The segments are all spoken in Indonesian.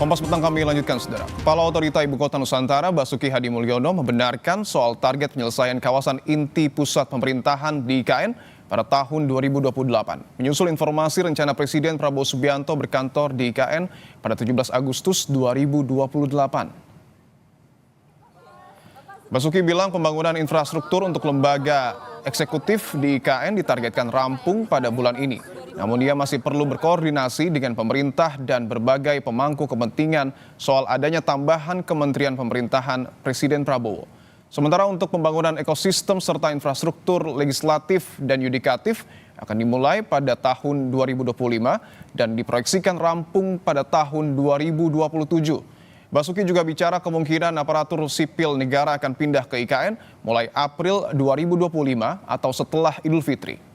Kompas Petang kami lanjutkan, Saudara. Kepala Otorita Ibu Kota Nusantara Basuki Hadi Mulyono membenarkan soal target penyelesaian kawasan inti pusat pemerintahan di IKN pada tahun 2028. Menyusul informasi rencana Presiden Prabowo Subianto berkantor di IKN pada 17 Agustus 2028. Basuki bilang pembangunan infrastruktur untuk lembaga eksekutif di IKN ditargetkan rampung pada bulan ini. Namun ia masih perlu berkoordinasi dengan pemerintah dan berbagai pemangku kepentingan soal adanya tambahan kementerian pemerintahan Presiden Prabowo. Sementara untuk pembangunan ekosistem serta infrastruktur legislatif dan yudikatif akan dimulai pada tahun 2025 dan diproyeksikan rampung pada tahun 2027. Basuki juga bicara kemungkinan aparatur sipil negara akan pindah ke IKN mulai April 2025 atau setelah Idul Fitri.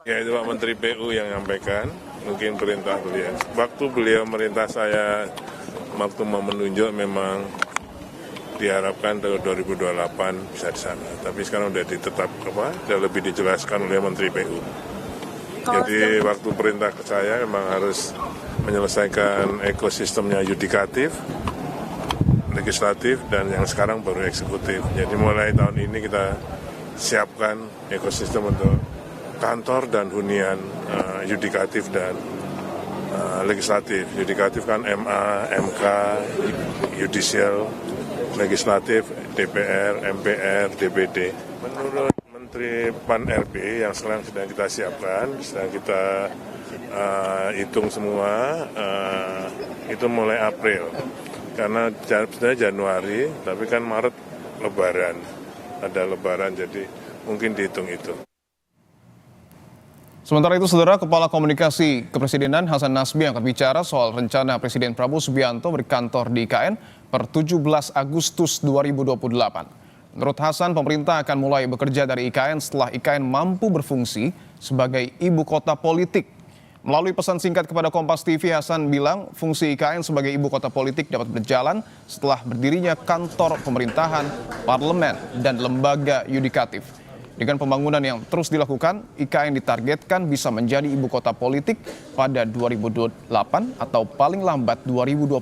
Ya, itu Pak Menteri PU yang menyampaikan, mungkin perintah beliau. Waktu beliau merintah saya, waktu mau menunjuk memang diharapkan tahun 2028 bisa di sana. Tapi sekarang sudah sudah lebih dijelaskan oleh Menteri PU. Jadi waktu perintah ke saya memang harus menyelesaikan ekosistemnya yudikatif, legislatif, dan yang sekarang baru eksekutif. Jadi mulai tahun ini kita siapkan ekosistem untuk kantor dan hunian yudikatif dan legislatif. Yudikatif kan MA, MK, Judicial, legislatif, DPR, MPR, DPD. Menurut Menteri PAN-RB yang sekarang sedang kita siapkan, sedang kita hitung semua, itu mulai April. Karena sebenarnya Januari, tapi kan Maret Lebaran. Ada Lebaran, jadi mungkin dihitung itu. Sementara itu, Saudara, Kepala Komunikasi Kepresidenan Hasan Nasbi angkat bicara soal rencana Presiden Prabowo Subianto berkantor di IKN per 17 Agustus 2028. Menurut Hasan, pemerintah akan mulai bekerja dari IKN setelah IKN mampu berfungsi sebagai ibu kota politik. Melalui pesan singkat kepada Kompas TV, Hasan bilang fungsi IKN sebagai ibu kota politik dapat berjalan setelah berdirinya kantor pemerintahan, parlemen, dan lembaga yudikatif. Dengan pembangunan yang terus dilakukan, IKN ditargetkan bisa menjadi ibu kota politik pada 2028 atau paling lambat 2029.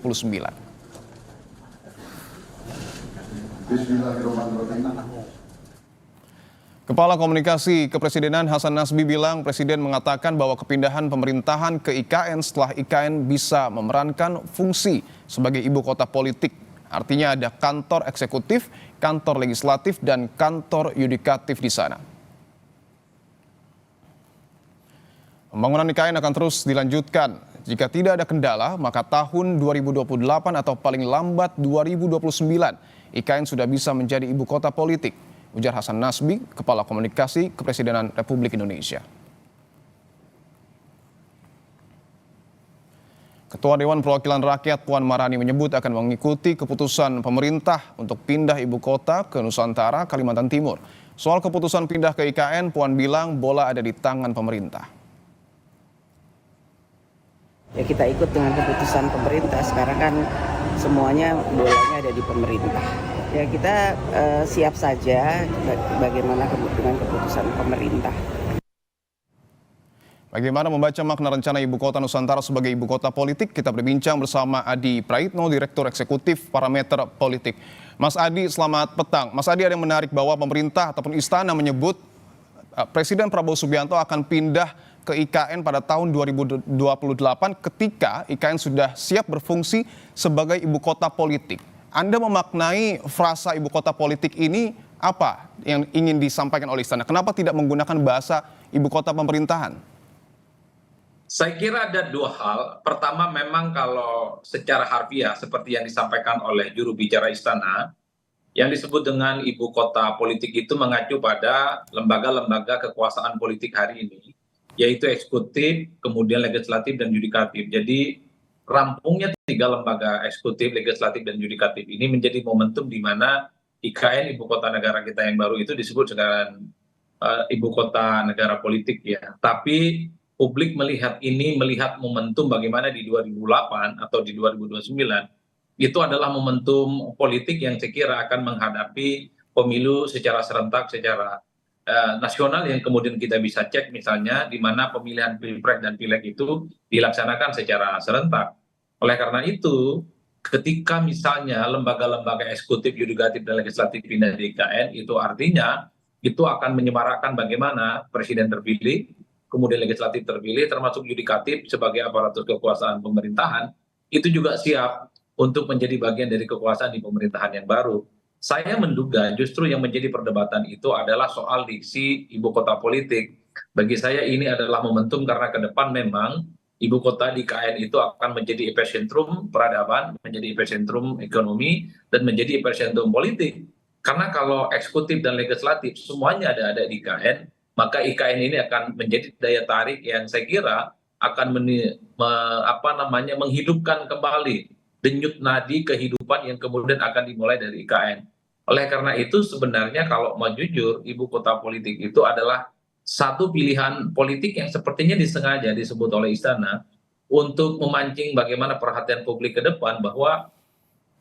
Kepala Komunikasi Kepresidenan Hasan Nasbi bilang Presiden mengatakan bahwa kepindahan pemerintahan ke IKN setelah IKN bisa memerankan fungsi sebagai ibu kota politik. Artinya ada kantor eksekutif, kantor legislatif, dan kantor yudikatif di sana. Pembangunan IKN akan terus dilanjutkan. Jika tidak ada kendala, maka tahun 2028 atau paling lambat 2029, IKN sudah bisa menjadi ibu kota politik, ujar Hasan Nasbi, Kepala Komunikasi Kepresidenan Republik Indonesia. Ketua Dewan Perwakilan Rakyat Puan Maharani menyebut akan mengikuti keputusan pemerintah untuk pindah ibu kota ke Nusantara, Kalimantan Timur. Soal keputusan pindah ke IKN, Puan bilang bola ada di tangan pemerintah. Ya, kita ikut dengan keputusan pemerintah. Sekarang kan semuanya bolanya ada di pemerintah. Ya, kita siap saja bagaimana dengan keputusan pemerintah. Bagaimana membaca makna rencana Ibu Kota Nusantara sebagai Ibu Kota Politik? Kita berbincang bersama Adi Praitno, Direktur Eksekutif Parameter Politik. Mas Adi, selamat petang. Mas Adi, ada yang menarik bahwa pemerintah ataupun istana menyebut Presiden Prabowo Subianto akan pindah ke IKN pada tahun 2028 ketika IKN sudah siap berfungsi sebagai Ibu Kota Politik. Anda memaknai frasa Ibu Kota Politik ini apa yang ingin disampaikan oleh istana? Kenapa tidak menggunakan bahasa Ibu Kota Pemerintahan? Saya kira ada dua hal. Pertama, memang kalau secara harfiah seperti yang disampaikan oleh juru bicara istana, yang disebut dengan ibu kota politik itu mengacu pada lembaga-lembaga kekuasaan politik hari ini, yaitu eksekutif, kemudian legislatif dan yudikatif. Jadi rampungnya tiga lembaga eksekutif, legislatif dan yudikatif ini menjadi momentum di mana IKN ibu kota negara kita yang baru itu disebut dengan ibu kota negara politik ya. Tapi publik melihat momentum bagaimana di 2008 atau di 2029 itu adalah momentum politik yang saya kira akan menghadapi pemilu secara serentak, secara nasional yang kemudian kita bisa cek misalnya di mana pemilihan pilpres dan pileg itu dilaksanakan secara serentak. Oleh karena itu, ketika misalnya lembaga-lembaga eksekutif, yudikatif, dan legislatif pindah di IKN, itu artinya itu akan menyemarakkan bagaimana presiden terpilih, kemudian legislatif terpilih, termasuk yudikatif sebagai aparatur kekuasaan pemerintahan, itu juga siap untuk menjadi bagian dari kekuasaan di pemerintahan yang baru. Saya menduga justru yang menjadi perdebatan itu adalah soal diksi ibu kota politik. Bagi saya ini adalah momentum karena ke depan memang ibu kota di IKN itu akan menjadi epicentrum peradaban, menjadi epicentrum ekonomi, dan menjadi epicentrum politik. Karena kalau eksekutif dan legislatif semuanya ada di IKN, maka IKN ini akan menjadi daya tarik yang saya kira akan menghidupkan kembali denyut nadi kehidupan yang kemudian akan dimulai dari IKN. Oleh karena itu sebenarnya kalau mau jujur, ibu kota politik itu adalah satu pilihan politik yang sepertinya disengaja disebut oleh istana untuk memancing bagaimana perhatian publik ke depan bahwa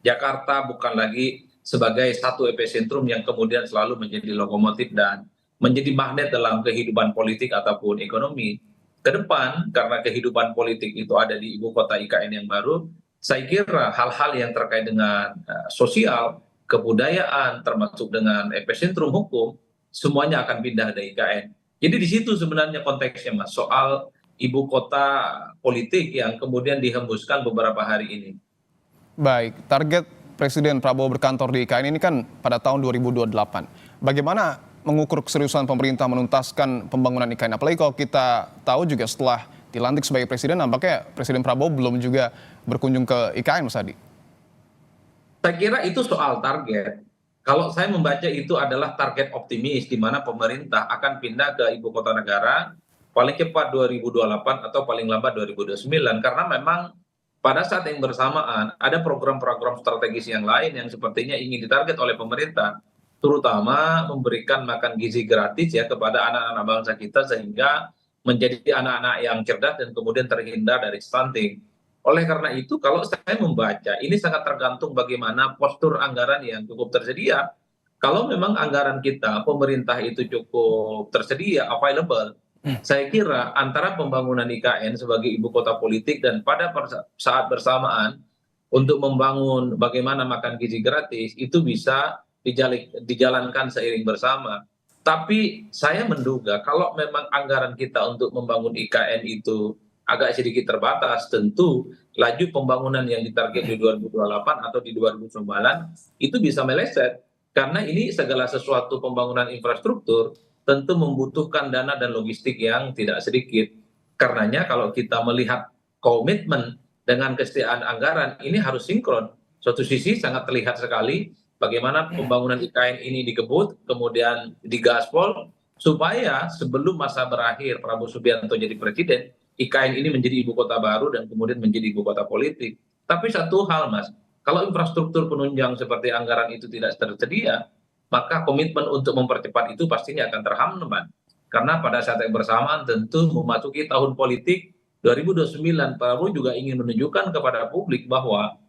Jakarta bukan lagi sebagai satu epicentrum yang kemudian selalu menjadi lokomotif dan menjadi magnet dalam kehidupan politik ataupun ekonomi. Ke depan, karena kehidupan politik itu ada di ibu kota IKN yang baru, saya kira hal-hal yang terkait dengan sosial, kebudayaan, termasuk dengan epicentrum hukum, semuanya akan pindah dari IKN. Jadi di situ sebenarnya konteksnya, Mas, soal ibu kota politik yang kemudian dihembuskan beberapa hari ini. Baik, target Presiden Prabowo berkantor di IKN ini kan pada tahun 2028. Bagaimana mengukur keseriusan pemerintah menuntaskan pembangunan IKN? Apalagi kalau kita tahu juga setelah dilantik sebagai presiden, nampaknya Presiden Prabowo belum juga berkunjung ke IKN, Mas Adi. Saya kira itu soal target. Kalau saya membaca itu adalah target optimis di mana pemerintah akan pindah ke ibu kota negara paling cepat 2028 atau paling lambat 2029. Karena memang pada saat yang bersamaan ada program-program strategis yang lain yang sepertinya ingin ditarget oleh pemerintah, terutama memberikan makan gizi gratis ya kepada anak-anak bangsa kita sehingga menjadi anak-anak yang cerdas dan kemudian terhindar dari stunting. Oleh karena itu kalau saya membaca ini sangat tergantung bagaimana postur anggaran yang cukup tersedia. Kalau memang anggaran kita pemerintah itu cukup tersedia available, saya kira antara pembangunan IKN sebagai ibu kota politik dan pada saat bersamaan untuk membangun bagaimana makan gizi gratis itu bisa dijalankan seiring bersama. Tapi saya menduga kalau memang anggaran kita untuk membangun IKN itu agak sedikit terbatas, tentu laju pembangunan yang ditarget di 2028 atau di 2029 itu bisa meleset. Karena ini segala sesuatu pembangunan infrastruktur tentu membutuhkan dana dan logistik yang tidak sedikit. Karenanya kalau kita melihat komitmen dengan kesetiaan anggaran ini harus sinkron. Suatu sisi sangat terlihat sekali bagaimana pembangunan IKN ini dikebut, kemudian digaspol, supaya sebelum masa berakhir Prabowo Subianto jadi presiden, IKN ini menjadi ibu kota baru dan kemudian menjadi ibu kota politik. Tapi satu hal, Mas, kalau infrastruktur penunjang seperti anggaran itu tidak tersedia, maka komitmen untuk mempercepat itu pastinya akan terhambat. Karena pada saat yang bersamaan tentu memasuki tahun politik 2029, Prabowo juga ingin menunjukkan kepada publik bahwa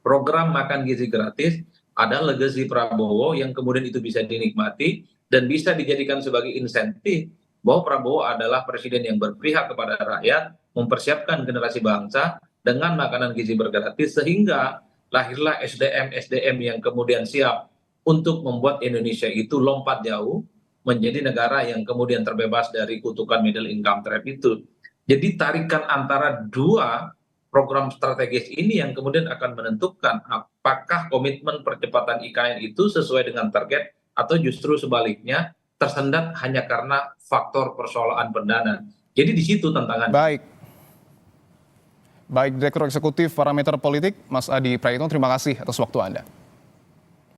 program makan gizi gratis ada legasi Prabowo yang kemudian itu bisa dinikmati dan bisa dijadikan sebagai insentif bahwa Prabowo adalah presiden yang berpihak kepada rakyat, mempersiapkan generasi bangsa dengan makanan gizi bergratis sehingga lahirlah SDM yang kemudian siap untuk membuat Indonesia itu lompat jauh menjadi negara yang kemudian terbebas dari kutukan middle income trap itu. Jadi tarikan antara dua program strategis ini yang kemudian akan menentukan apakah komitmen percepatan IKN itu sesuai dengan target atau justru sebaliknya tersendat hanya karena faktor persoalan pendanaan. Jadi di situ tantangan. Baik, Direktur Eksekutif Parameter Politik, Mas Adi Praitno, terima kasih atas waktu Anda.